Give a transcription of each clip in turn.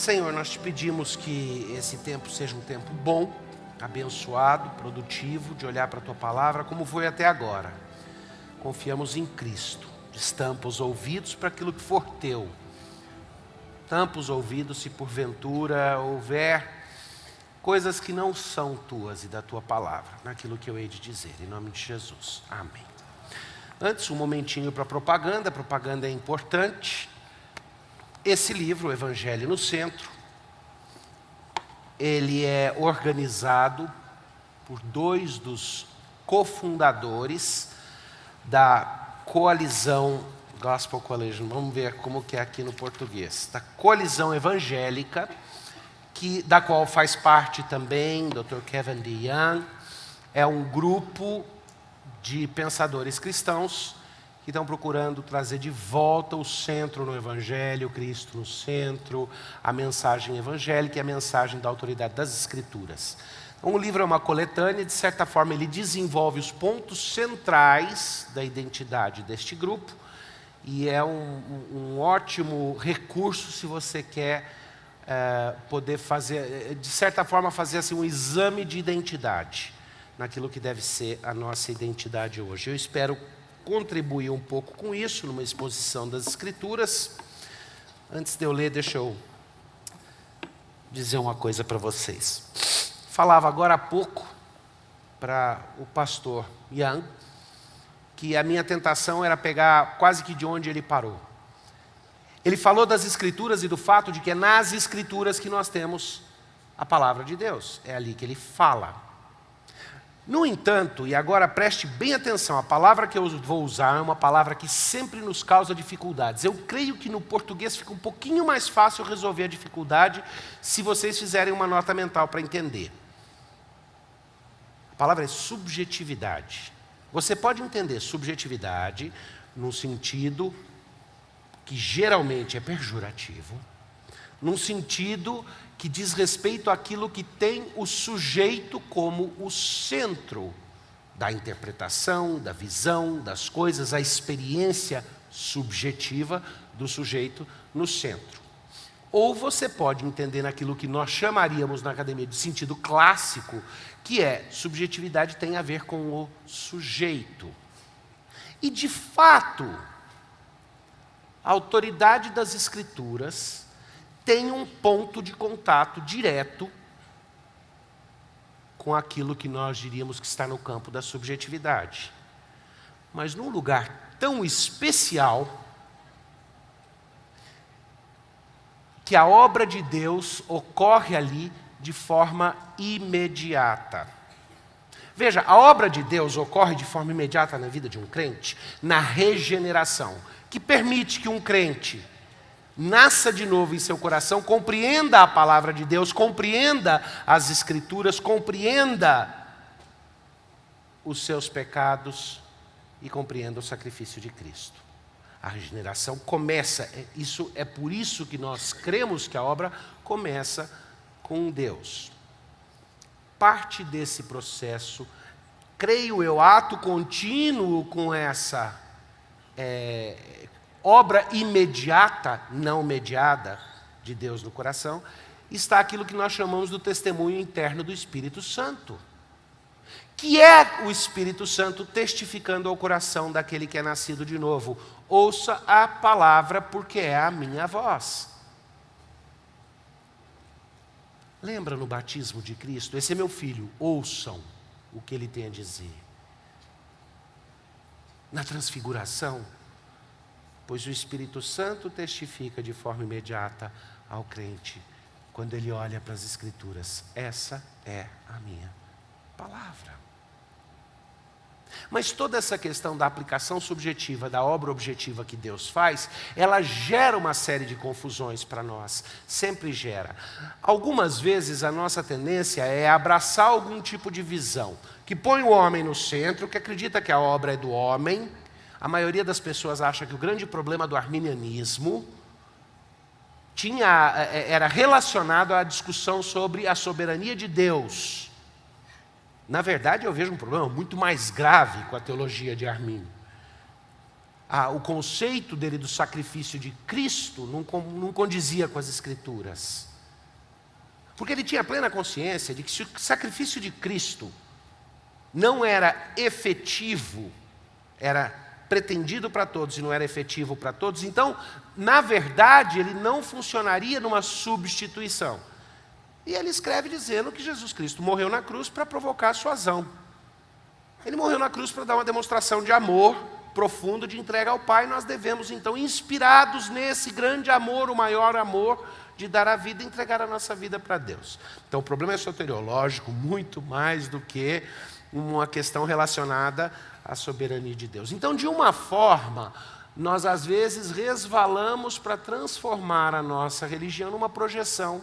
Senhor, nós te pedimos que esse tempo seja um tempo bom, abençoado, produtivo, de olhar para a tua palavra como foi até agora. Confiamos em Cristo. Destampa os ouvidos para aquilo que for teu. Tampa os ouvidos se porventura houver coisas que não são tuas e da tua palavra, naquilo que eu hei de dizer, em nome de Jesus. Amém. Antes, um momentinho para propaganda. A propaganda é importante. Esse livro, o Evangelho no Centro, ele é organizado por dois dos cofundadores da coalizão Gospel Coalition, vamos ver como que é aqui no português, da coalizão evangélica, da qual faz parte também Dr. Kevin DeYoung. É um grupo de pensadores cristãos que estão procurando trazer de volta o centro no Evangelho, Cristo no centro, a mensagem evangélica e a mensagem da autoridade das Escrituras. Então, o livro é uma coletânea, de certa forma ele desenvolve os pontos centrais da identidade deste grupo, e é um ótimo recurso se você quer poder fazer, de certa forma, fazer assim, um exame de identidade, naquilo que deve ser a nossa identidade hoje. Eu espero contribuir um pouco com isso, numa exposição das Escrituras. Antes de eu ler, deixa eu dizer uma coisa para vocês. Falava agora há pouco para o pastor Young, que a minha tentação era pegar quase que de onde ele parou. Ele falou das Escrituras e do fato de que é nas Escrituras que nós temos a palavra de Deus. É ali que ele fala. No entanto, e agora preste bem atenção, a palavra que eu vou usar é uma palavra que sempre nos causa dificuldades. Eu creio que no português fica um pouquinho mais fácil resolver a dificuldade se vocês fizerem uma nota mental para entender. A palavra é subjetividade. Você pode entender subjetividade num sentido que geralmente é pejorativo, num sentido que diz respeito àquilo que tem o sujeito como o centro da interpretação, da visão, das coisas, a experiência subjetiva do sujeito no centro. Ou você pode entender naquilo que nós chamaríamos na academia de sentido clássico, que é subjetividade tem a ver com o sujeito. E de fato, a autoridade das Escrituras tem um ponto de contato direto com aquilo que nós diríamos que está no campo da subjetividade. Mas num lugar tão especial, que a obra de Deus ocorre ali de forma imediata. Veja, a obra de Deus ocorre de forma imediata na vida de um crente, na regeneração, que permite que um crente nasça de novo em seu coração, compreenda a palavra de Deus, compreenda as Escrituras, compreenda os seus pecados e compreenda o sacrifício de Cristo. A regeneração começa, é por isso que nós cremos que a obra começa com Deus. Parte desse processo, creio eu, ato contínuo com essa obra imediata, não mediada, de Deus no coração, está aquilo que nós chamamos do testemunho interno do Espírito Santo, que é o Espírito Santo testificando ao coração daquele que é nascido de novo. Ouça a palavra, porque é a minha voz. Lembra no batismo de Cristo? Esse é meu filho, ouçam o que ele tem a dizer. Na transfiguração, pois o Espírito Santo testifica de forma imediata ao crente, quando ele olha para as Escrituras. Essa é a minha palavra. Mas toda essa questão da aplicação subjetiva, da obra objetiva que Deus faz, ela gera uma série de confusões para nós, sempre gera. Algumas vezes a nossa tendência é abraçar algum tipo de visão, que põe o homem no centro, que acredita que a obra é do homem. A maioria das pessoas acha que o grande problema do arminianismo era relacionado à discussão sobre a soberania de Deus. Na verdade, eu vejo um problema muito mais grave com a teologia de Armínio. O conceito dele do sacrifício de Cristo não condizia com as Escrituras. Porque ele tinha plena consciência de que se o sacrifício de Cristo não era efetivo, era pretendido para todos e não era efetivo para todos, então, na verdade, ele não funcionaria numa substituição. E ele escreve dizendo que Jesus Cristo morreu na cruz para provocar a suazão. Ele morreu na cruz para dar uma demonstração de amor profundo, de entrega ao Pai. Nós devemos, então, inspirados nesse grande amor, o maior amor, de dar a vida e entregar a nossa vida para Deus. Então, o problema é soteriológico, muito mais do que uma questão relacionada à soberania de Deus. Então, de uma forma, nós às vezes resvalamos para transformar a nossa religião numa projeção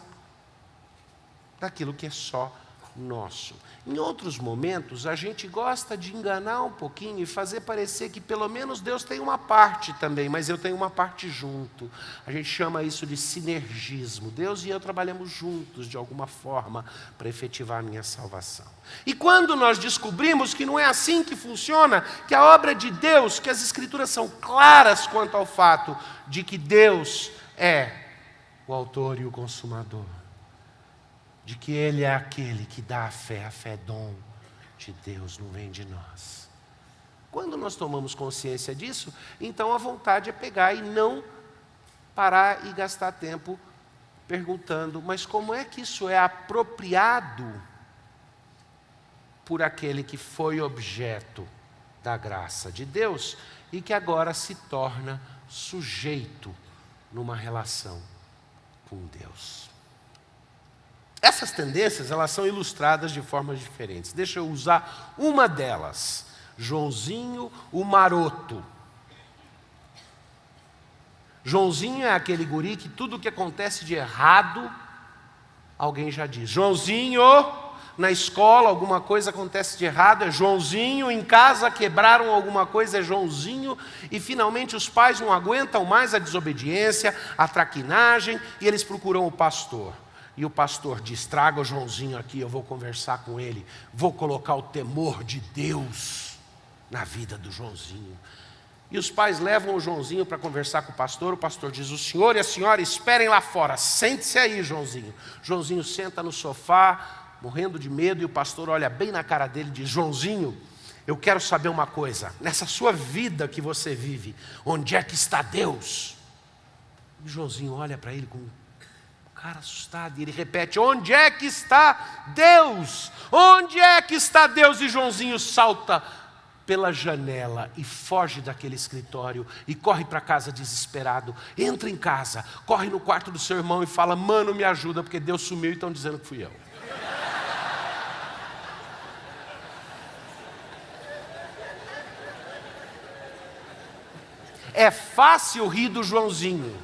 daquilo que é só nosso. Em outros momentos, a gente gosta de enganar um pouquinho e fazer parecer que pelo menos Deus tem uma parte também, mas eu tenho uma parte junto. A gente chama isso de sinergismo. Deus e eu trabalhamos juntos de alguma forma para efetivar a minha salvação. E quando nós descobrimos que não é assim que funciona, que a obra de Deus, que as Escrituras são claras quanto ao fato de que Deus é o autor e o consumador, de que Ele é aquele que dá a fé é dom de Deus, não vem de nós. Quando nós tomamos consciência disso, então a vontade é pegar e não parar e gastar tempo perguntando, mas como é que isso é apropriado por aquele que foi objeto da graça de Deus e que agora se torna sujeito numa relação com Deus. Essas tendências, elas são ilustradas de formas diferentes. Deixa eu usar uma delas. Joãozinho, o maroto. Joãozinho é aquele guri que tudo que acontece de errado, alguém já diz. Joãozinho, na escola alguma coisa acontece de errado, é Joãozinho. Em casa quebraram alguma coisa, é Joãozinho. E finalmente os pais não aguentam mais a desobediência, a traquinagem, e eles procuram o pastor. E o pastor diz, traga o Joãozinho aqui, eu vou conversar com ele, vou colocar o temor de Deus na vida do Joãozinho. E os pais levam o Joãozinho para conversar com o pastor diz, o senhor e a senhora esperem lá fora, sente-se aí, Joãozinho. Joãozinho senta no sofá, morrendo de medo, e o pastor olha bem na cara dele e diz, Joãozinho, eu quero saber uma coisa, nessa sua vida que você vive, onde é que está Deus? E o Joãozinho olha para ele com cara assustado, e ele repete, onde é que está Deus? Onde é que está Deus? E Joãozinho salta pela janela e foge daquele escritório e corre para casa desesperado, entra em casa, corre no quarto do seu irmão e fala, mano, me ajuda, porque Deus sumiu e estão dizendo que fui eu. É fácil rir do Joãozinho,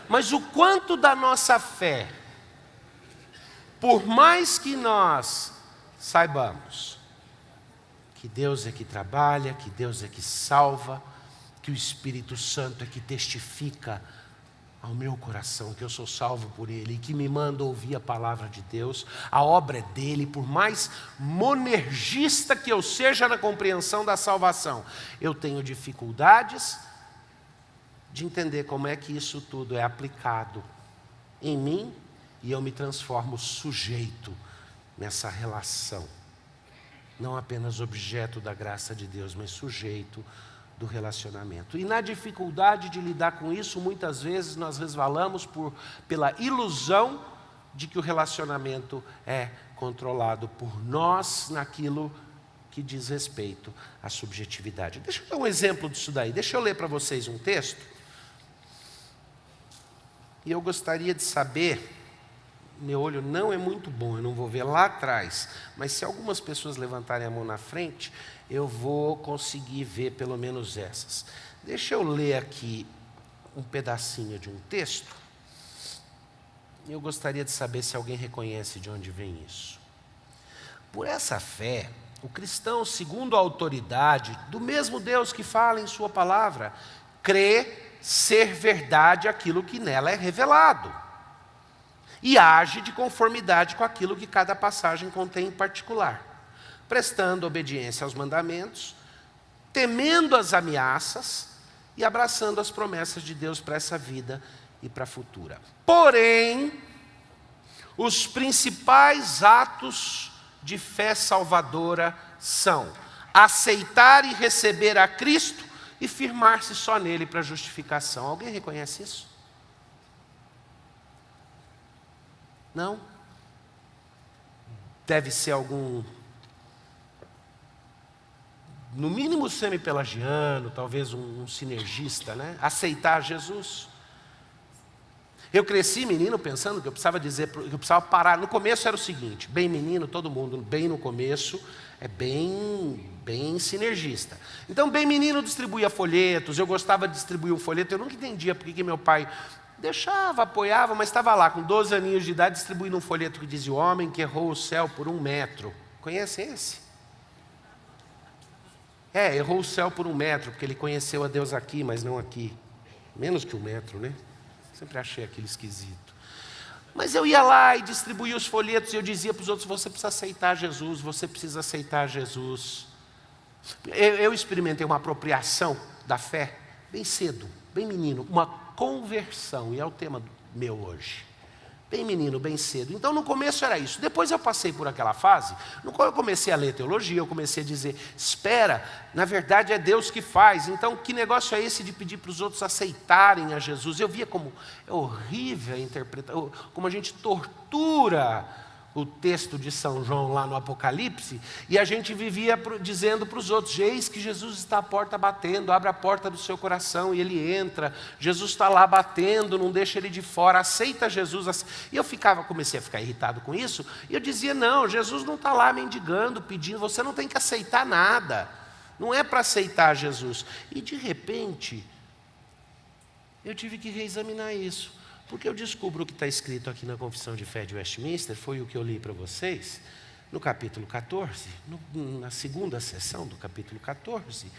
mas o quanto da nossa fé, por mais que nós saibamos que Deus é que trabalha, que Deus é que salva, que o Espírito Santo é que testifica ao meu coração que eu sou salvo por Ele e que me manda ouvir a palavra de Deus, a obra é dele, por mais monergista que eu seja na compreensão da salvação, eu tenho dificuldades de entender como é que isso tudo é aplicado em mim e eu me transformo sujeito nessa relação. Não apenas objeto da graça de Deus, mas sujeito do relacionamento. E na dificuldade de lidar com isso, muitas vezes nós resvalamos pela ilusão de que o relacionamento é controlado por nós naquilo que diz respeito à subjetividade. Deixa eu dar um exemplo disso daí. Deixa eu ler para vocês um texto. E eu gostaria de saber, meu olho não é muito bom, eu não vou ver lá atrás, mas se algumas pessoas levantarem a mão na frente, eu vou conseguir ver pelo menos essas. Deixa eu ler aqui um pedacinho de um texto, e eu gostaria de saber se alguém reconhece de onde vem isso. Por essa fé, o cristão, segundo a autoridade do mesmo Deus que fala em sua palavra, crê ser verdade aquilo que nela é revelado e age de conformidade com aquilo que cada passagem contém em particular, prestando obediência aos mandamentos, temendo as ameaças e abraçando as promessas de Deus para essa vida e para a futura. Porém, Os principais atos de fé salvadora são aceitar e receber a Cristo e firmar-se só nele para justificação. Alguém reconhece isso? Não? Deve ser algum, no mínimo semi-pelagiano, talvez um sinergista, né? Aceitar Jesus. Eu cresci menino pensando que eu precisava dizer, que eu precisava parar. No começo era o seguinte, bem menino, todo mundo, bem no começo, é bem sinergista. Então, bem menino distribuía folhetos, eu gostava de distribuir um folheto, eu nunca entendia porque que meu pai deixava, apoiava, mas estava lá com 12 aninhos de idade distribuindo um folheto que dizia: o homem que errou o céu por 1 metro. Conhece esse? Errou o céu por 1 metro, porque ele conheceu a Deus aqui, mas não aqui. Menos que 1 metro, né? Sempre achei aquilo esquisito. Mas eu ia lá e distribuía os folhetos e eu dizia para os outros: você precisa aceitar Jesus, você precisa aceitar Jesus. Eu experimentei uma apropriação da fé bem cedo, bem menino, uma conversão, e é o tema meu hoje. Bem menino, bem cedo. Então no começo era isso. Depois eu passei por aquela fase, no qual eu comecei a ler teologia, eu comecei a dizer: espera, na verdade é Deus que faz. Então que negócio é esse de pedir para os outros aceitarem a Jesus? Eu via como é horrível a interpretação, como a gente tortura o texto de São João lá no Apocalipse, e a gente vivia dizendo para os outros: eis que Jesus está à porta batendo, abre a porta do seu coração e ele entra, Jesus está lá batendo, não deixa ele de fora, aceita Jesus. E eu comecei a ficar irritado com isso, e eu dizia: não, Jesus não está lá mendigando, pedindo, você não tem que aceitar nada, não é para aceitar Jesus. E de repente, eu tive que reexaminar isso. Porque eu descubro o que está escrito aqui na Confissão de Fé de Westminster, foi o que eu li para vocês, no capítulo 14, na segunda sessão do capítulo 14,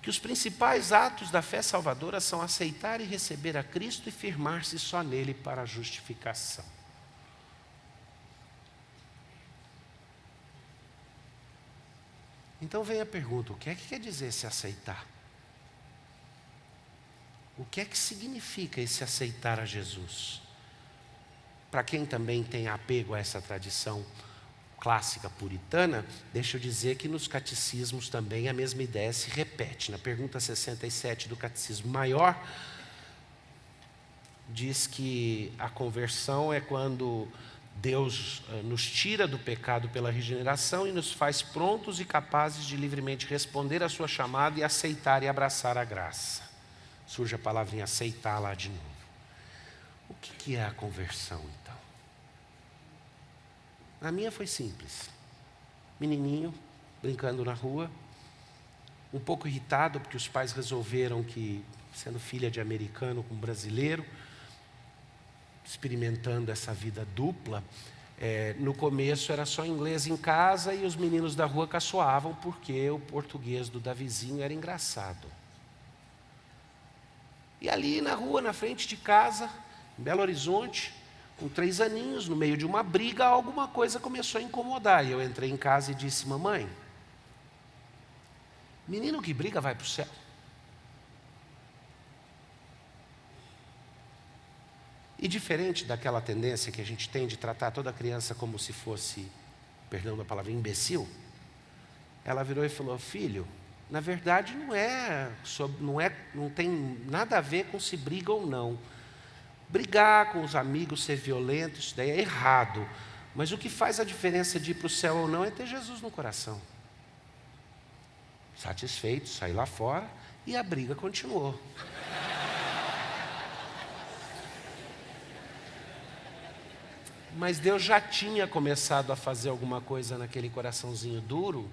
que os principais atos da fé salvadora são aceitar e receber a Cristo e firmar-se só nele para a justificação. Então vem a pergunta: o que é que quer dizer se aceitar? O que é que significa esse aceitar a Jesus? Para quem também tem apego a essa tradição clássica puritana, deixa eu dizer que nos catecismos também a mesma ideia se repete. Na pergunta 67 do Catecismo Maior, diz que a conversão é quando Deus nos tira do pecado pela regeneração e nos faz prontos e capazes de livremente responder à sua chamada e aceitar e abraçar a graça. Surge a palavrinha aceitar lá de novo. O que é a conversão, então? A minha foi simples. Menininho, brincando na rua, um pouco irritado, porque os pais resolveram que, sendo filha de americano com brasileiro, experimentando essa vida dupla, no começo era só inglês em casa e os meninos da rua caçoavam porque o português do Davizinho era engraçado. E ali na rua, na frente de casa, em Belo Horizonte, com 3 aninhos, no meio de uma briga, alguma coisa começou a incomodar. E eu entrei em casa e disse: mamãe, menino que briga vai para o céu. E diferente daquela tendência que a gente tem de tratar toda criança como se fosse, perdão da palavra, imbecil, ela virou e falou: filho, na verdade não tem nada a ver com se briga ou não. Brigar com os amigos, ser violento, isso daí é errado. Mas o que faz a diferença de ir para o céu ou não é ter Jesus no coração. Satisfeito, saí lá fora e a briga continuou. Mas Deus já tinha começado a fazer alguma coisa naquele coraçãozinho duro,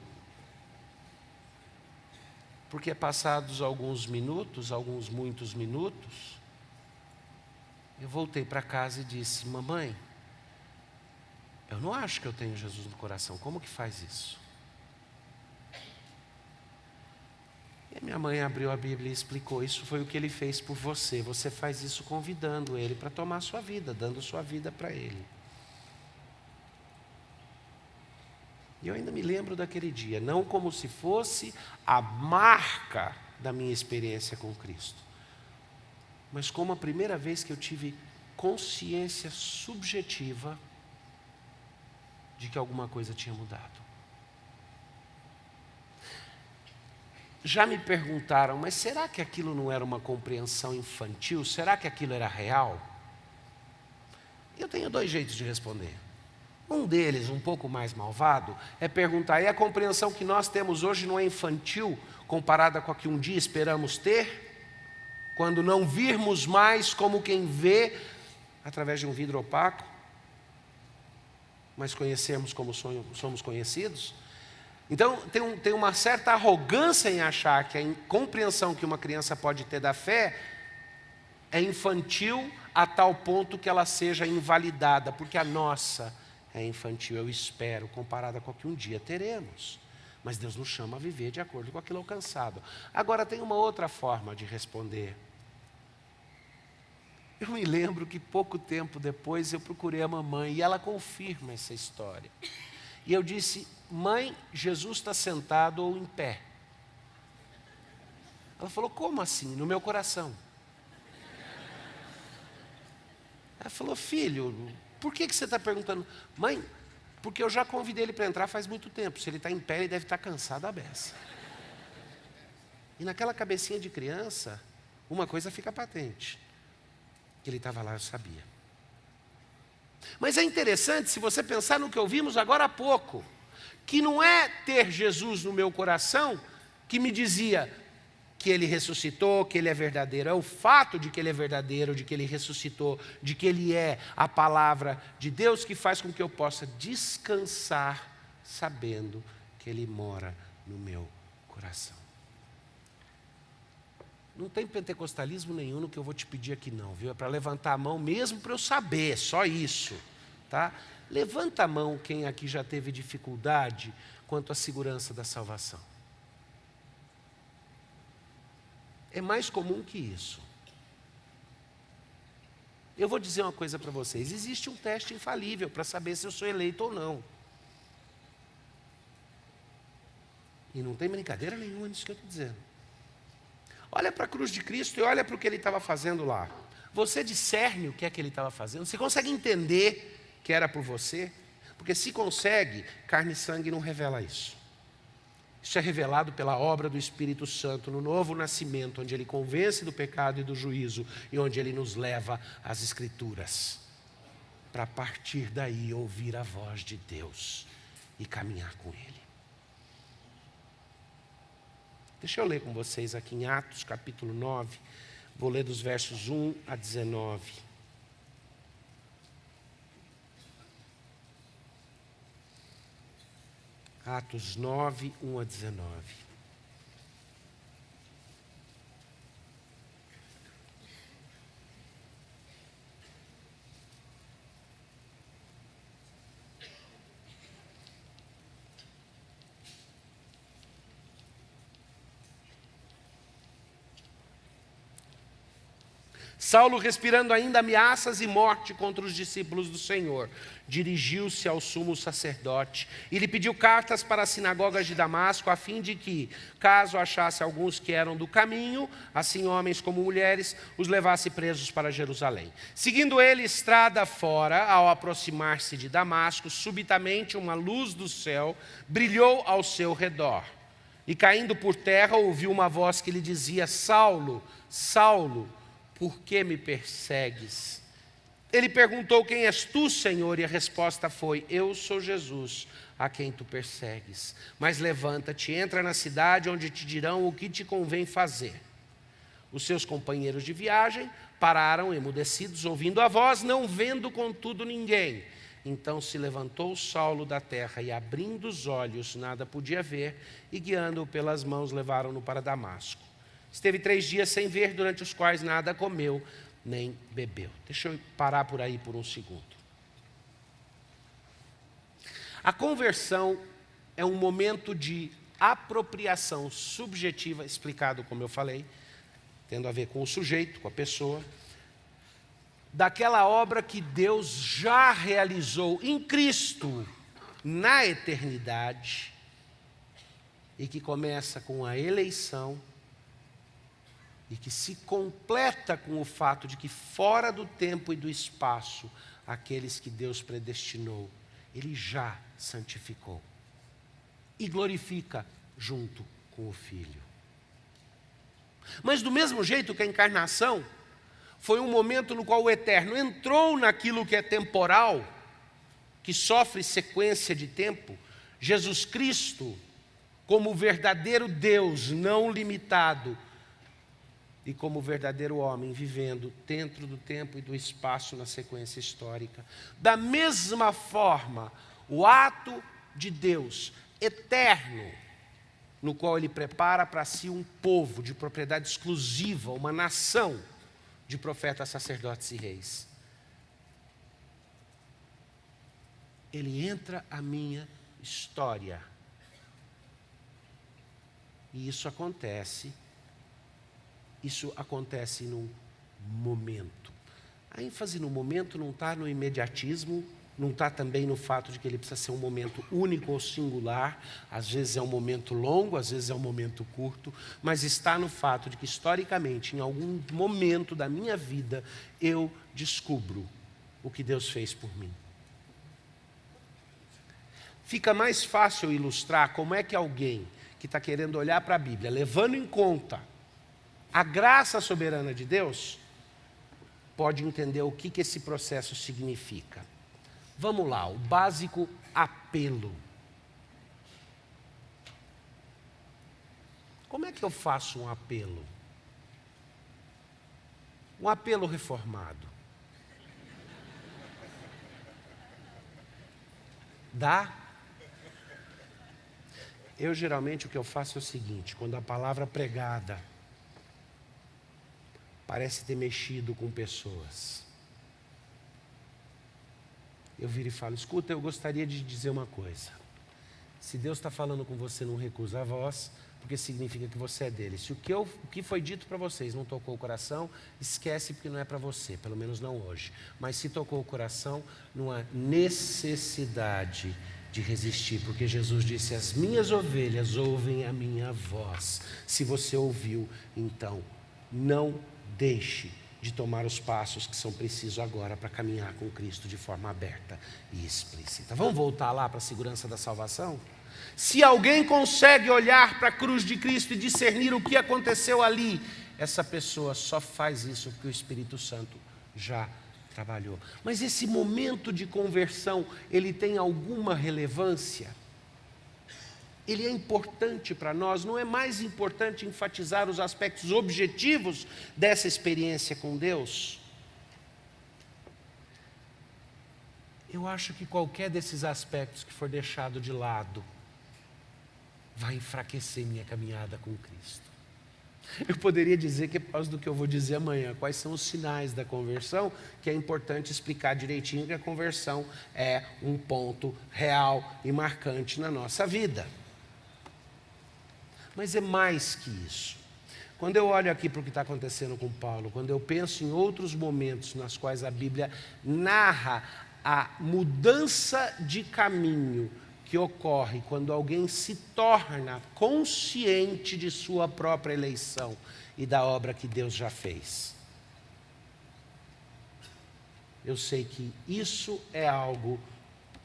porque passados alguns minutos, muitos minutos, eu voltei para casa e disse: mamãe, eu não acho que eu tenho Jesus no coração, como que faz isso? E a minha mãe abriu a Bíblia e explicou: isso foi o que ele fez por você, você faz isso convidando ele para tomar a sua vida, dando sua vida para ele. E eu ainda me lembro daquele dia, não como se fosse a marca da minha experiência com Cristo, mas como a primeira vez que eu tive consciência subjetiva de que alguma coisa tinha mudado. Já me perguntaram, mas será que aquilo não era uma compreensão infantil? Será que aquilo era real? Eu tenho dois jeitos de responder. Um deles, um pouco mais malvado, é perguntar: e a compreensão que nós temos hoje não é infantil comparada com a que um dia esperamos ter? Quando não virmos mais como quem vê através de um vidro opaco, mas conhecermos como somos conhecidos? Então, tem uma certa arrogância em achar que a compreensão que uma criança pode ter da fé é infantil a tal ponto que ela seja invalidada, porque a nossa é infantil, eu espero, comparada com a que um dia teremos. Mas Deus nos chama a viver de acordo com aquilo alcançado. Agora, tem uma outra forma de responder. Eu me lembro que pouco tempo depois eu procurei a mamãe e ela confirma essa história. E eu disse: mãe, Jesus está sentado ou em pé? Ela falou: como assim? No meu coração. Ela falou: filho, por que você está perguntando? Mãe, porque eu já convidei ele para entrar faz muito tempo. Se ele está em pé, ele deve estar cansado à beça. E naquela cabecinha de criança, uma coisa fica patente. Que ele estava lá, eu sabia. Mas é interessante, se você pensar no que ouvimos agora há pouco, que não é ter Jesus no meu coração que me dizia que ele ressuscitou, que ele é verdadeiro. É o fato de que ele é verdadeiro, de que ele ressuscitou, de que ele é a palavra de Deus que faz com que eu possa descansar sabendo que ele mora no meu coração. Não tem pentecostalismo nenhum no que eu vou te pedir aqui não, viu? É para levantar a mão mesmo para eu saber, só isso, tá? Levanta a mão quem aqui já teve dificuldade quanto à segurança da salvação. É mais comum que isso. Eu vou dizer uma coisa para vocês: existe um teste infalível para saber se eu sou eleito ou não. E não tem brincadeira nenhuma nisso que eu estou dizendo. Olha para a cruz de Cristo e olha para o que ele estava fazendo lá. Você discerne o que é que ele estava fazendo? Você consegue entender que era por você? Porque se consegue, carne e sangue não revela isso. Isso é revelado pela obra do Espírito Santo no novo nascimento, onde ele convence do pecado e do juízo e onde ele nos leva às Escrituras, para a partir daí ouvir a voz de Deus e caminhar com ele. Deixa eu ler com vocês aqui em Atos capítulo 9, vou ler dos versos 1 a 19. Atos 9, 1 a 19. Saulo, respirando ainda ameaças e morte contra os discípulos do Senhor, dirigiu-se ao sumo sacerdote e lhe pediu cartas para as sinagogas de Damasco, a fim de que, caso achasse alguns que eram do caminho, assim homens como mulheres, os levasse presos para Jerusalém. Seguindo ele estrada fora, ao aproximar-se de Damasco, subitamente uma luz do céu brilhou ao seu redor. E caindo por terra, ouviu uma voz que lhe dizia: Saulo, Saulo, por que me persegues? Ele perguntou: quem és tu, Senhor? E a resposta foi: eu sou Jesus, a quem tu persegues. Mas levanta-te, entra na cidade, onde te dirão o que te convém fazer. Os seus companheiros de viagem pararam emudecidos, ouvindo a voz, não vendo contudo ninguém. Então se levantou Saulo da terra e, abrindo os olhos, nada podia ver, e guiando-o pelas mãos, levaram-no para Damasco. Esteve 3 dias sem ver, durante os quais nada comeu nem bebeu. Deixa eu parar por aí por um segundo. A conversão é um momento de apropriação subjetiva, explicado como eu falei, tendo a ver com o sujeito, com a pessoa, daquela obra que Deus já realizou em Cristo na eternidade e que começa com a eleição e que se completa com o fato de que fora do tempo e do espaço, aqueles que Deus predestinou, Ele já santificou e glorifica junto com o Filho. Mas do mesmo jeito que a encarnação foi um momento no qual o Eterno entrou naquilo que é temporal, que sofre sequência de tempo, Jesus Cristo, como verdadeiro Deus não limitado, e como verdadeiro homem vivendo dentro do tempo e do espaço na sequência histórica. Da mesma forma, o ato de Deus eterno, no qual Ele prepara para si um povo de propriedade exclusiva, uma nação de profetas, sacerdotes e reis. Ele entra a minha história. E isso acontece num momento. A ênfase no momento não está no imediatismo, não está também no fato de que ele precisa ser um momento único ou singular, às vezes é um momento longo, às vezes é um momento curto, mas está no fato de que, historicamente, em algum momento da minha vida, eu descubro o que Deus fez por mim. Fica mais fácil ilustrar como é que alguém que está querendo olhar para a Bíblia, levando em conta a graça soberana de Deus, pode entender o que esse processo significa. Vamos lá, o básico apelo. Como é que eu faço um apelo? Um apelo reformado. Dá? Eu geralmente o que eu faço é o seguinte: quando a palavra pregada parece ter mexido com pessoas, eu viro e falo: escuta, eu gostaria de dizer uma coisa. Se Deus está falando com você, não recusa a voz, porque significa que você é dele. Se o que foi dito para vocês não tocou o coração, esquece, porque não é para você, pelo menos não hoje. Mas se tocou o coração, não há necessidade de resistir, porque Jesus disse: as minhas ovelhas ouvem a minha voz. Se você ouviu, então não deixe de tomar os passos que são precisos agora para caminhar com Cristo de forma aberta e explícita. Vamos voltar lá para a segurança da salvação? Se alguém consegue olhar para a cruz de Cristo e discernir o que aconteceu ali, essa pessoa só faz isso porque o Espírito Santo já trabalhou. Mas esse momento de conversão, ele tem alguma relevância? Ele é importante para nós? Não é mais importante enfatizar os aspectos objetivos dessa experiência com Deus? Eu acho que qualquer desses aspectos que for deixado de lado vai enfraquecer minha caminhada com Cristo. Eu poderia dizer que é por causa do que eu vou dizer amanhã, quais são os sinais da conversão, que é importante explicar direitinho que a conversão é um ponto real e marcante na nossa vida. Mas é mais que isso. Quando eu olho aqui para o que está acontecendo com Paulo, quando eu penso em outros momentos nas quais a Bíblia narra a mudança de caminho que ocorre quando alguém se torna consciente de sua própria eleição e da obra que Deus já fez, eu sei que isso é algo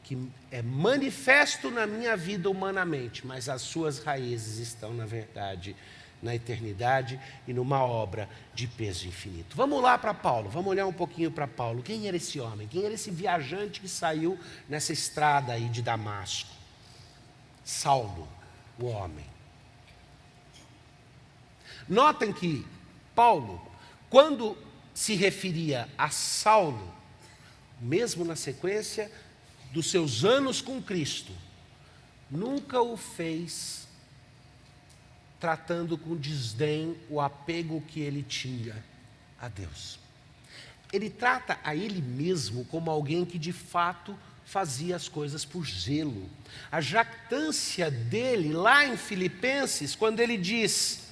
que é manifesto na minha vida humanamente, mas as suas raízes estão, na verdade, na eternidade e numa obra de peso infinito. Vamos lá para Paulo, vamos olhar um pouquinho para Paulo. Quem era esse homem? Quem era esse viajante que saiu nessa estrada aí de Damasco? Saulo, o homem. Notem que Paulo, quando se referia a Saulo, mesmo na sequência dos seus anos com Cristo, nunca o fez tratando com desdém o apego que ele tinha a Deus. Ele trata a ele mesmo como alguém que de fato fazia as coisas por zelo. A jactância dele lá em Filipenses, quando ele diz,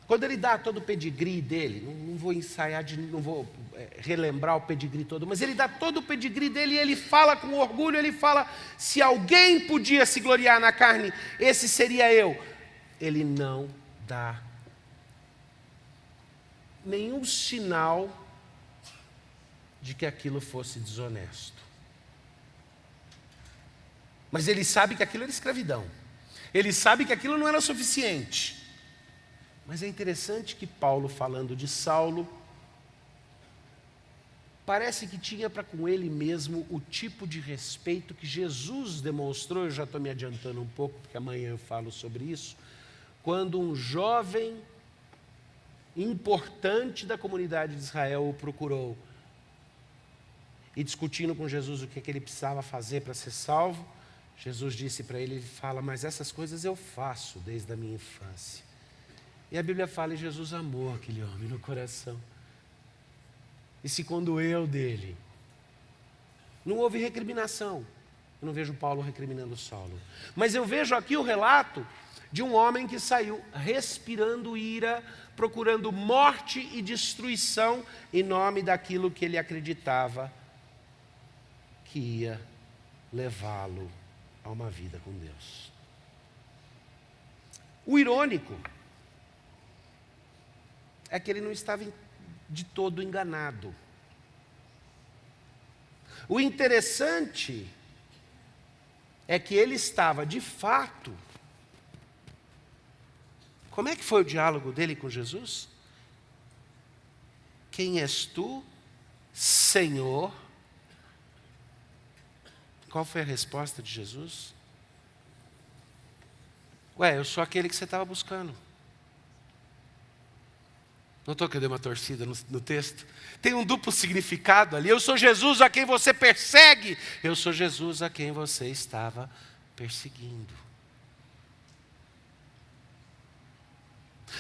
quando ele dá todo o pedigree dele, não vou ensaiar, não vou relembrar o pedigree todo, mas ele dá todo o pedigree dele e ele fala com orgulho, ele fala: se alguém podia se gloriar na carne, esse seria eu. Ele não dá nenhum sinal de que aquilo fosse desonesto. Mas ele sabe que aquilo era escravidão. Ele sabe que aquilo não era suficiente. Mas é interessante que Paulo, falando de Saulo, parece que tinha para com ele mesmo o tipo de respeito que Jesus demonstrou. Eu já estou me adiantando um pouco, porque amanhã eu falo sobre isso. Quando um jovem importante da comunidade de Israel o procurou, e discutindo com Jesus o que ele precisava fazer para ser salvo, Jesus disse para ele, ele fala, mas essas coisas eu faço desde a minha infância. E a Bíblia fala, e Jesus amou aquele homem no coração. E se condoeu dele. Não houve recriminação. Eu não vejo Paulo recriminando Saulo. Mas eu vejo aqui o relato de um homem que saiu respirando ira, procurando morte e destruição em nome daquilo que ele acreditava que ia levá-lo a uma vida com Deus. O irônico é que ele não estava de todo enganado. O interessante é que ele estava, de fato... Como é que foi o diálogo dele com Jesus? Quem és tu, Senhor? Qual foi a resposta de Jesus? Ué, eu sou aquele que você estava buscando. Notou que eu dei uma torcida no texto? Tem um duplo significado ali. Eu sou Jesus a quem você persegue. Eu sou Jesus a quem você estava perseguindo.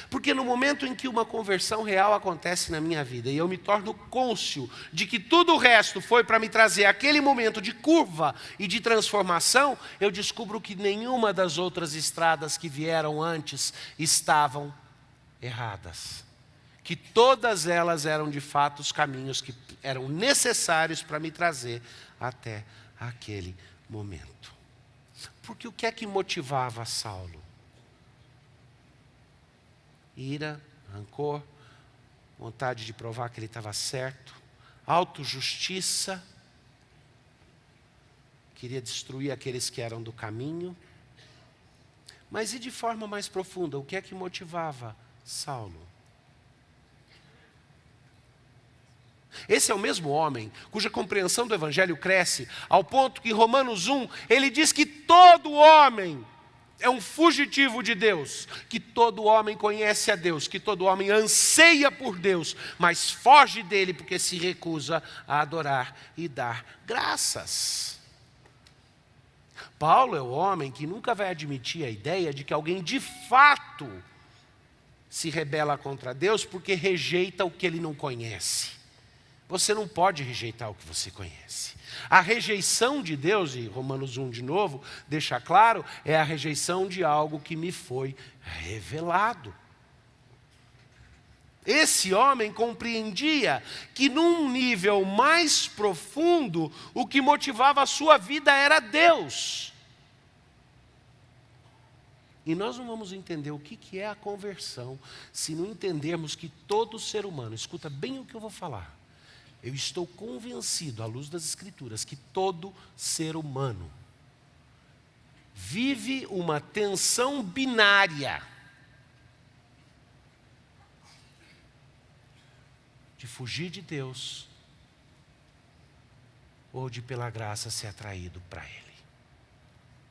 Porque no momento em que uma conversão real acontece na minha vida e eu me torno cônscio de que tudo o resto foi para me trazer aquele momento de curva e de transformação, eu descubro que nenhuma das outras estradas que vieram antes estavam erradas. Que todas elas eram de fato os caminhos que eram necessários para me trazer até aquele momento. Porque o que é que motivava Saulo? Ira, rancor, vontade de provar que ele estava certo, autojustiça, queria destruir aqueles que eram do caminho. Mas e de forma mais profunda, o que é que motivava Saulo? Esse é o mesmo homem cuja compreensão do Evangelho cresce ao ponto que em Romanos 1, ele diz que todo homem é um fugitivo de Deus, que todo homem conhece a Deus, que todo homem anseia por Deus, mas foge dele porque se recusa a adorar e dar graças. Paulo é o homem que nunca vai admitir a ideia de que alguém de fato se rebela contra Deus porque rejeita o que ele não conhece. Você não pode rejeitar o que você conhece. A rejeição de Deus, e Romanos 1 de novo, deixa claro, é a rejeição de algo que me foi revelado. Esse homem compreendia que num nível mais profundo, o que motivava a sua vida era Deus. E nós não vamos entender o que é a conversão se não entendermos que todo ser humano, escuta bem o que eu vou falar, eu estou convencido, à luz das Escrituras, que todo ser humano vive uma tensão binária de fugir de Deus ou de, pela graça, ser atraído para Ele.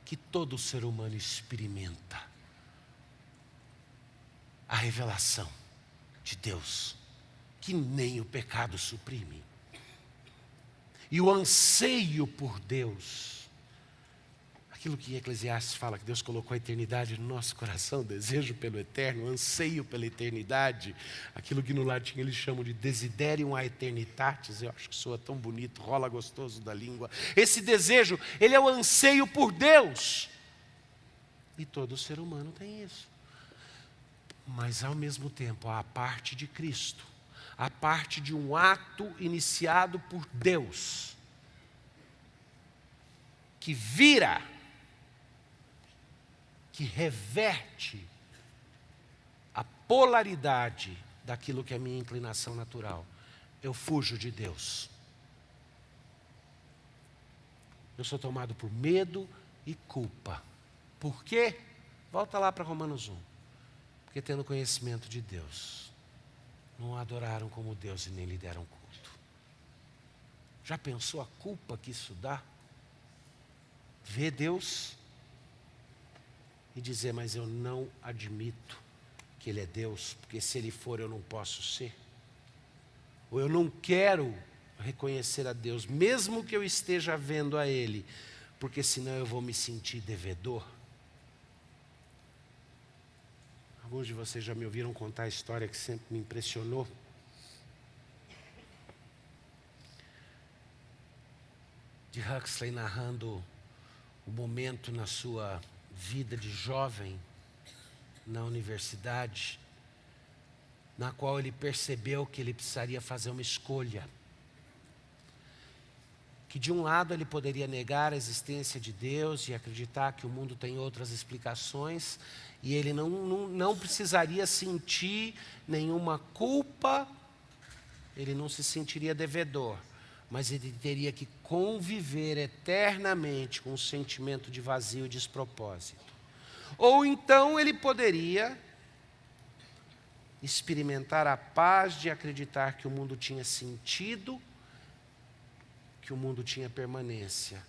Que todo ser humano experimenta a revelação de Deus, que nem o pecado suprime. E o anseio por Deus, aquilo que Eclesiastes fala, que Deus colocou a eternidade no nosso coração, desejo pelo eterno, anseio pela eternidade, aquilo que no latim eles chamam de desiderium aeternitatis, eu acho que soa tão bonito, rola gostoso da língua. Esse desejo, ele é o anseio por Deus. E todo ser humano tem isso. Mas ao mesmo tempo, há a parte de Cristo, a parte de um ato iniciado por Deus, que vira, que reverte a polaridade daquilo que é a minha inclinação natural. Eu fujo de Deus. Eu sou tomado por medo e culpa. Por quê? Volta lá para Romanos 1. Porque tendo conhecimento de Deus, não o adoraram como Deus e nem lhe deram culto. Já pensou a culpa que isso dá? Ver Deus e dizer, mas eu não admito que Ele é Deus, porque se Ele for eu não posso ser. Ou eu não quero reconhecer a Deus, mesmo que eu esteja vendo a Ele, porque senão eu vou me sentir devedor. Alguns de vocês já me ouviram contar a história que sempre me impressionou. De Huxley narrando o momento na sua vida de jovem, na universidade, na qual ele percebeu que ele precisaria fazer uma escolha. Que de um lado ele poderia negar a existência de Deus e acreditar que o mundo tem outras explicações, e ele não precisaria sentir nenhuma culpa, ele não se sentiria devedor, mas ele teria que conviver eternamente com um sentimento de vazio e despropósito. Ou então ele poderia experimentar a paz de acreditar que o mundo tinha sentido, que o mundo tinha permanência,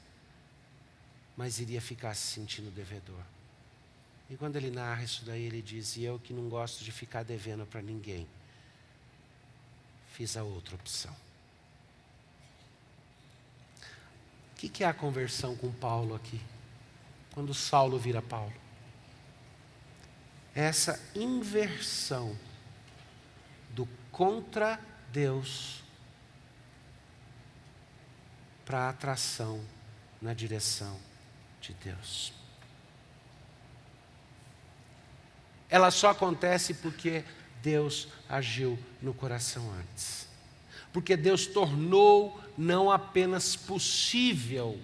mas iria ficar se sentindo devedor. E quando ele narra isso daí, ele diz, e eu que não gosto de ficar devendo para ninguém, fiz a outra opção. O que é a conversão com Paulo aqui? Quando Saulo vira Paulo. Essa inversão do contra Deus para a atração na direção de Deus. Ela só acontece porque Deus agiu no coração antes. Porque Deus tornou não apenas possível,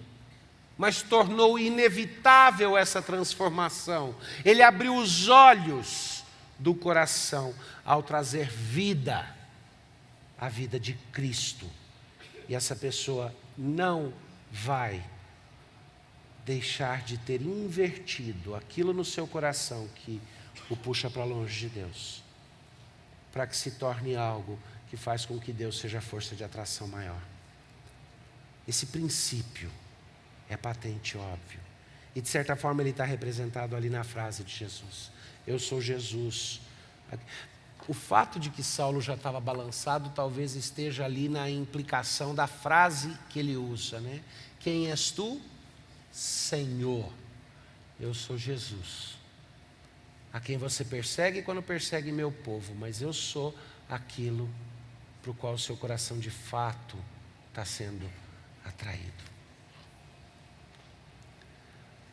mas tornou inevitável essa transformação. Ele abriu os olhos do coração ao trazer vida, a vida de Cristo. E essa pessoa não vai deixar de ter invertido aquilo no seu coração que o puxa para longe de Deus, para que se torne algo que faz com que Deus seja a força de atração maior. Esse princípio é patente, óbvio. E de certa forma ele está representado ali na frase de Jesus. Eu sou Jesus. O fato de que Saulo já estava balançado talvez esteja ali na implicação da frase que ele usa, né? Quem és tu? Senhor. Eu sou Jesus. A quem você persegue quando persegue meu povo, mas eu sou aquilo para o qual o seu coração de fato está sendo atraído.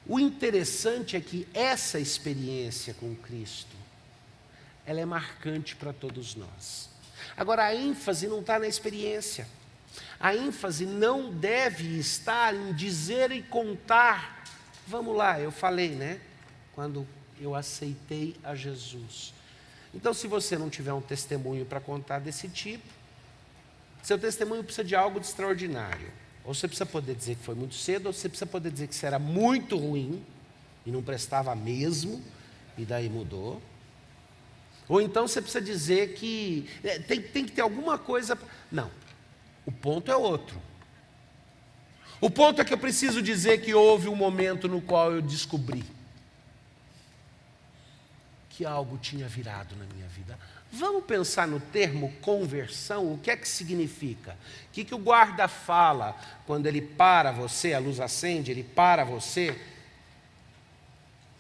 O interessante é que essa experiência com Cristo, ela é marcante para todos nós. Agora, a ênfase não está na experiência. A ênfase não deve estar em dizer e contar. Vamos lá, eu falei, né? Quando eu aceitei a Jesus. Então, se você não tiver um testemunho para contar desse tipo, seu testemunho precisa de algo de extraordinário. Ou você precisa poder dizer que foi muito cedo, ou você precisa poder dizer que você era muito ruim e não prestava mesmo, e daí mudou. Ou então você precisa dizer que tem que ter alguma coisa. Não, o ponto é outro. O ponto é que eu preciso dizer que houve um momento no qual eu descobri que algo tinha virado na minha vida. Vamos pensar no termo conversão, o que é que significa? O que o guarda fala quando ele para você, a luz acende, ele para você,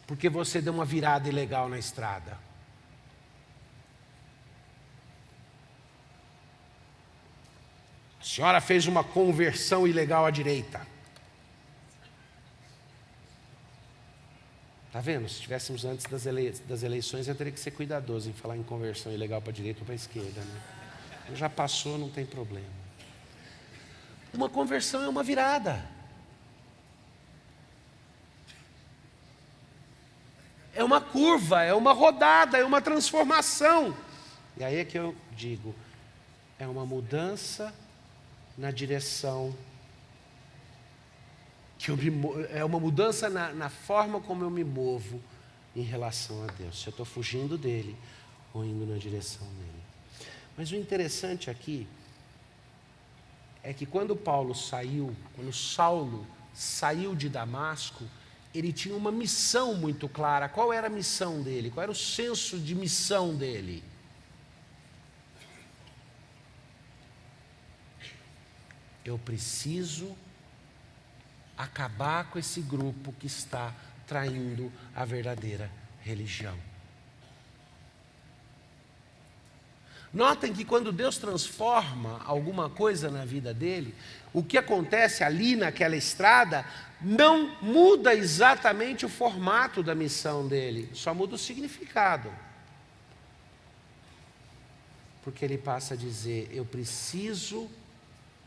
porque você deu uma virada ilegal na estrada. A senhora fez uma conversão ilegal à direita. Está vendo? Se estivéssemos antes das eleições, eu teria que ser cuidadoso em falar em conversão ilegal para a direita ou para a esquerda. Né? Já passou, não tem problema. Uma conversão é uma virada. É uma curva, é uma rodada, é uma transformação. E aí é que eu digo, é uma mudança na direção que é uma mudança na forma como eu me movo em relação a Deus. Se eu estou fugindo dele ou indo na direção dele. Mas o interessante aqui é que quando Saulo saiu de Damasco, ele tinha uma missão muito clara. Qual era a missão dele? Qual era o senso de missão dele? Eu preciso acabar com esse grupo que está traindo a verdadeira religião. Notem que quando Deus transforma alguma coisa na vida dele, o que acontece ali naquela estrada não muda exatamente o formato da missão dele, só muda o significado. Porque ele passa a dizer, eu preciso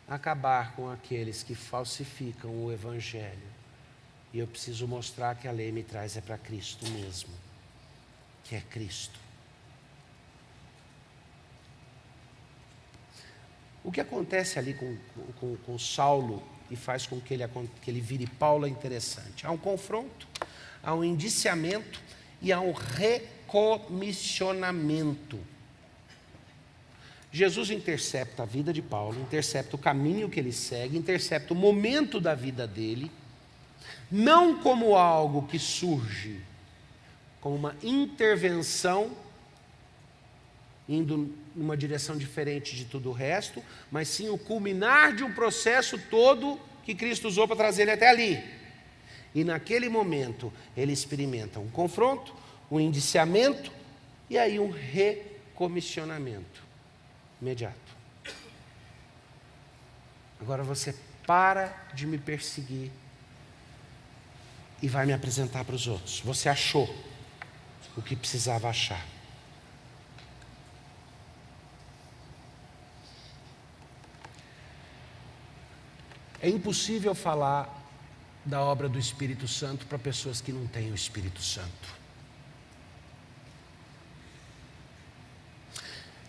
acabar com aqueles que falsificam o Evangelho. E eu preciso mostrar que a lei me traz para Cristo mesmo, que é Cristo. O que acontece ali com Saulo e faz com que ele vire Paulo é interessante. Há um confronto, há um indiciamento e há um recomissionamento. Jesus intercepta a vida de Paulo, intercepta o caminho que ele segue, intercepta o momento da vida dele, não como algo que surge como uma intervenção, indo numa direção diferente de tudo o resto, mas sim o culminar de um processo todo que Cristo usou para trazer ele até ali. E naquele momento ele experimenta um confronto, um indiciamento e aí um recomissionamento imediato. Agora você para de me perseguir e vai me apresentar para os outros. Você achou o que precisava achar. É impossível falar da obra do Espírito Santo para pessoas que não têm o Espírito Santo.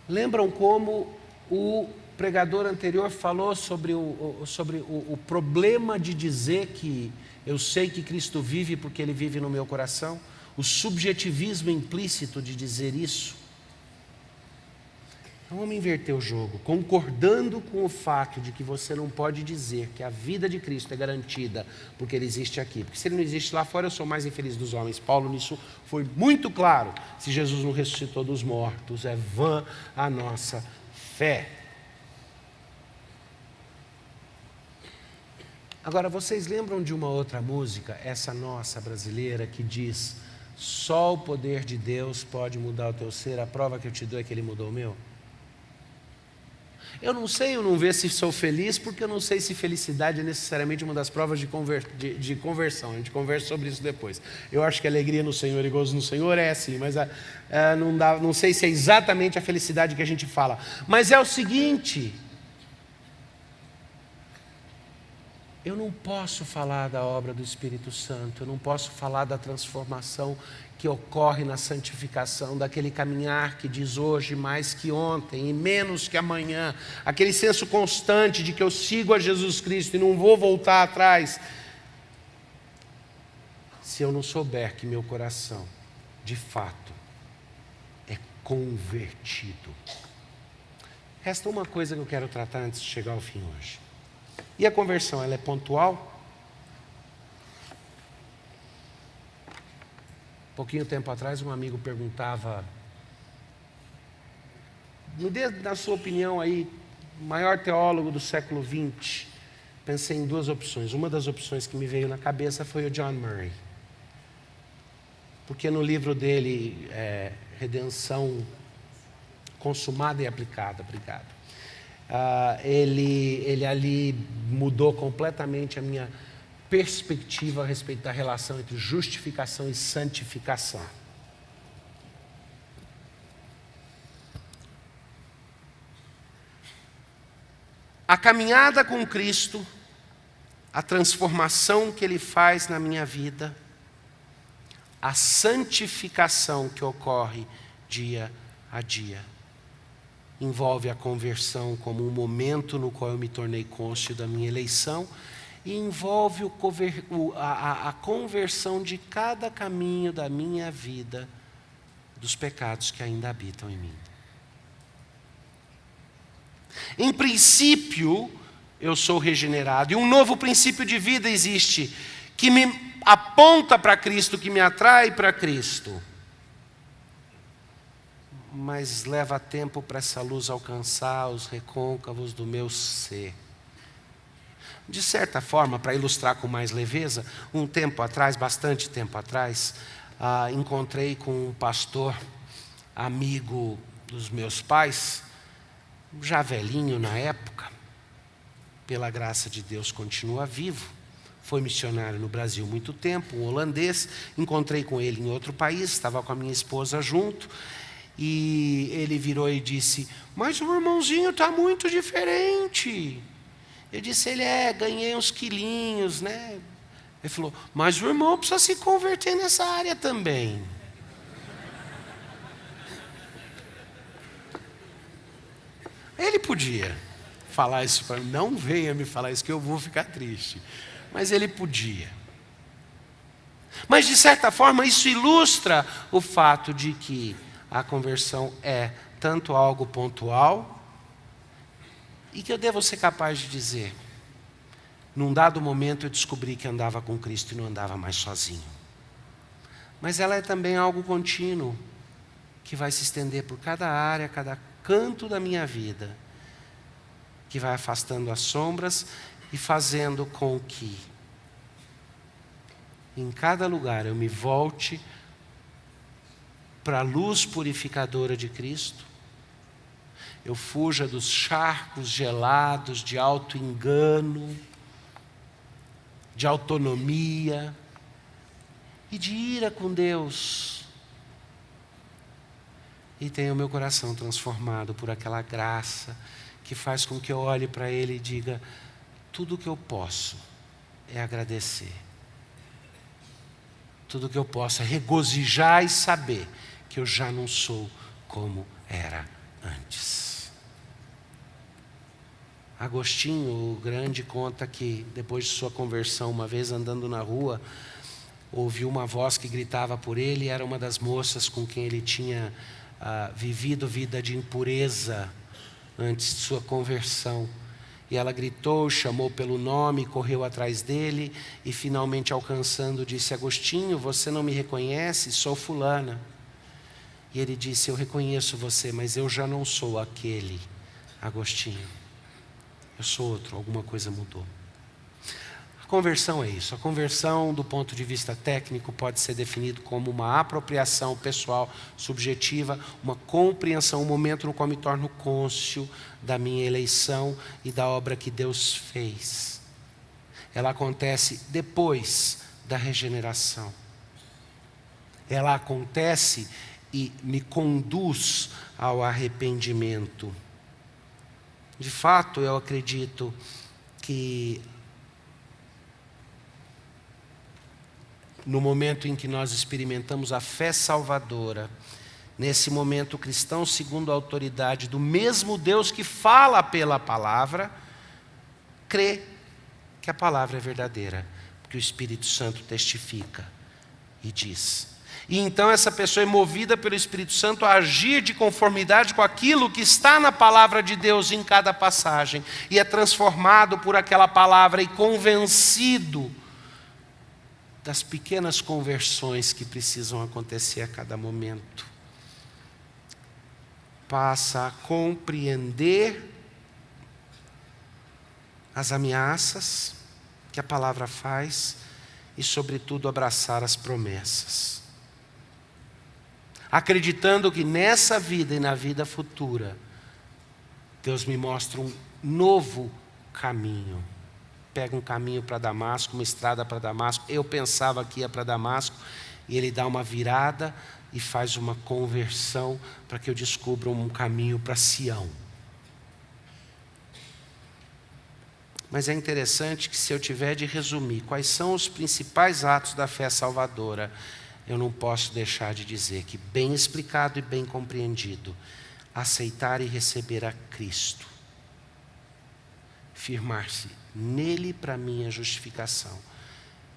Lembram como o pregador anterior falou sobre o problema de dizer que eu sei que Cristo vive porque Ele vive no meu coração? O subjetivismo implícito de dizer isso. Então vamos inverter o jogo, concordando com o fato de que você não pode dizer que a vida de Cristo é garantida porque Ele existe aqui. Porque se Ele não existe lá fora, eu sou o mais infeliz dos homens. Paulo nisso foi muito claro. Se Jesus não ressuscitou dos mortos, é vã a nossa fé. Agora, vocês lembram de uma outra música, essa nossa brasileira, que diz: só o poder de Deus pode mudar o teu ser, a prova que eu te dou é que Ele mudou o meu? Eu não sei, eu não vejo se sou feliz, porque eu não sei se felicidade é necessariamente uma das provas de conversão. A gente conversa sobre isso depois. Eu acho que alegria no Senhor e gozo no Senhor é assim, mas não sei se é exatamente a felicidade que a gente fala. Mas é o seguinte, eu não posso falar da obra do Espírito Santo, eu não posso falar da transformação que ocorre na santificação, daquele caminhar que diz hoje mais que ontem e menos que amanhã, aquele senso constante de que eu sigo a Jesus Cristo e não vou voltar atrás, se eu não souber que meu coração, de fato, é convertido. Resta uma coisa que eu quero tratar antes de chegar ao fim hoje. E a conversão, ela é pontual? Pouquinho tempo atrás, um amigo perguntava, me dê, na sua opinião aí, o maior teólogo do século XX. Pensei em duas opções. Uma das opções que me veio na cabeça foi o John Murray. Porque no livro dele, Redenção Consumada e Aplicada, obrigado. Ele ali mudou completamente a minha perspectiva a respeito da relação entre justificação e santificação. A caminhada com Cristo, a transformação que Ele faz na minha vida, a santificação que ocorre dia a dia. envolve a conversão como um momento no qual eu me tornei cônscio da minha eleição, e envolve a conversão de cada caminho da minha vida, dos pecados que ainda habitam em mim. Em princípio, eu sou regenerado, e um novo princípio de vida existe, que me aponta para Cristo, que me atrai para Cristo. Mas leva tempo para essa luz alcançar os recôncavos do meu ser. De certa forma, para ilustrar com mais leveza, um tempo atrás, bastante tempo atrás, encontrei com um pastor, amigo dos meus pais, já velhinho na época, pela graça de Deus continua vivo, foi missionário no Brasil muito tempo, um holandês. Encontrei com ele em outro país, estava com a minha esposa junto, e ele virou e disse: mas o irmãozinho está muito diferente. Eu disse: ganhei uns quilinhos, né? Ele falou: mas o irmão precisa se converter nessa área também. Ele podia falar isso para mim, não venha me falar isso que eu vou ficar triste. Mas ele podia. Mas de certa forma isso ilustra o fato de que a conversão é tanto algo pontual, e que eu devo ser capaz de dizer: num dado momento eu descobri que andava com Cristo e não andava mais sozinho. Mas ela é também algo contínuo, que vai se estender por cada área, cada canto da minha vida, que vai afastando as sombras e fazendo com que em cada lugar eu me volte para a luz purificadora de Cristo, eu fuja dos charcos gelados de auto-engano, de autonomia e de ira com Deus, e tenha o meu coração transformado por aquela graça que faz com que eu olhe para Ele e diga: tudo que eu posso é agradecer, tudo que eu posso é regozijar e saber que eu já não sou como era antes. Agostinho, o grande, conta que depois de sua conversão, uma vez andando na rua, ouviu uma voz que gritava por ele, e era uma das moças com quem ele tinha vivido vida de impureza antes de sua conversão. E ela gritou, chamou pelo nome, correu atrás dele e finalmente alcançando disse: Agostinho, você não me reconhece? Sou fulana. E ele disse: eu reconheço você, mas eu já não sou aquele Agostinho. Eu sou outro, alguma coisa mudou. A conversão é isso. A conversão, do ponto de vista técnico, pode ser definido como uma apropriação pessoal, subjetiva, uma compreensão, um momento no qual me torno cônscio da minha eleição e da obra que Deus fez. Ela acontece depois da regeneração. Ela acontece e me conduz ao arrependimento. De fato, eu acredito que no momento em que nós experimentamos a fé salvadora, nesse momento o cristão, segundo a autoridade do mesmo Deus que fala pela palavra, crê que a palavra é verdadeira, porque o Espírito Santo testifica e diz. E então essa pessoa é movida pelo Espírito Santo a agir de conformidade com aquilo que está na palavra de Deus em cada passagem, e é transformado por aquela palavra e convencido das pequenas conversões que precisam acontecer a cada momento. Passa a compreender as ameaças que a palavra faz e, sobretudo, abraçar as promessas. Acreditando que nessa vida e na vida futura, Deus me mostra um novo caminho. Pega um caminho para Damasco, uma estrada para Damasco. Eu pensava que ia para Damasco, e Ele dá uma virada e faz uma conversão para que eu descubra um caminho para Sião. Mas é interessante que, se eu tiver de resumir quais são os principais atos da fé salvadora, eu não posso deixar de dizer que, bem explicado e bem compreendido, aceitar e receber a Cristo, firmar-se nele para minha justificação,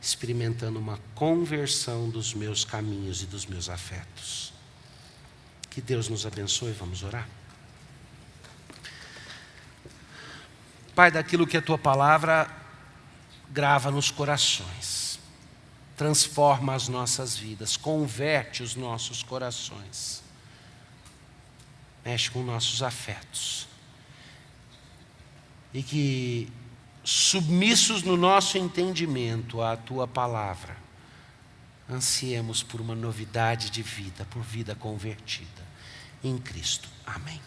experimentando uma conversão dos meus caminhos e dos meus afetos. Que Deus nos abençoe. Vamos orar. Pai, daquilo que a Tua palavra grava nos corações, transforma as nossas vidas, converte os nossos corações, mexe com nossos afetos, e que, submissos no nosso entendimento à Tua palavra, ansiemos por uma novidade de vida, por vida convertida em Cristo. Amém.